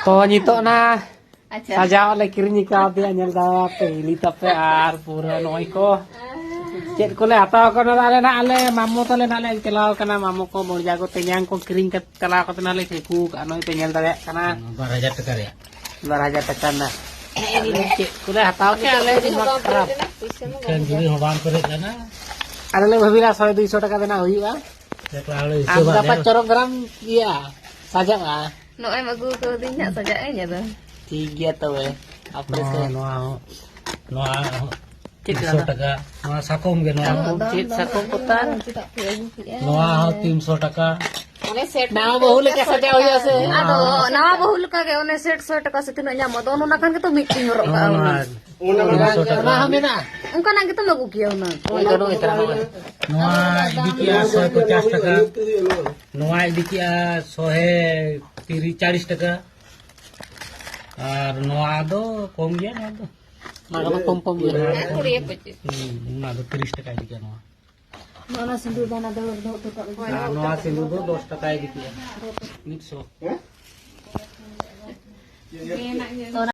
Oh, nyitok na. Acha. Saja oleh kirinya ka dia nyal dawa pe lita pe ar pura noi ko. Cek ko le atau ko na ale na ale mamu to le na le kelao kana mamu ko mon jago tenyang ko kiring ke kelao ko na le ku ka noi pe nyal dawa kana 12,000 টাকা রে 12,000 tekan na. Cek ko le atau ke ale di mak kerap. kan juri hoban করে দেয় না Ale le bhabila 100-200 টাকা dena huiba. দেখলা হলো Am হিসাব dapat corok gram iya. Saja ba? No em agu ko din nya saja nya to. 3 to eh. Apa itu? নোয়া Cek 300 টাকা নোয়া সাকম গে নোয়া cek sakuputan. নোয়া 300 টাকা One set Nama bahu le saja hoya se. ado nawa bahul ka ge one set 100 taka se tino nya mo dono na kan ke to meeting ro ka. Nah, hamena. Unka na ke to magu kiyo na. Oh, itu dong itu. নোয়া ইদিকিয়া 150 টাকা নোয়া ইদিকিয়া 130 টাকা আর নোয়া দো কম গিয়া নোয়া দো Mana pom-pom ya. Kuriya pece. নোয়া দো 30 টাকা ইদিকিয়া নোয়া Mana sindu dana do to ka. আর নোয়া সিলু দো 10 টাকা ইদিকিয়া 100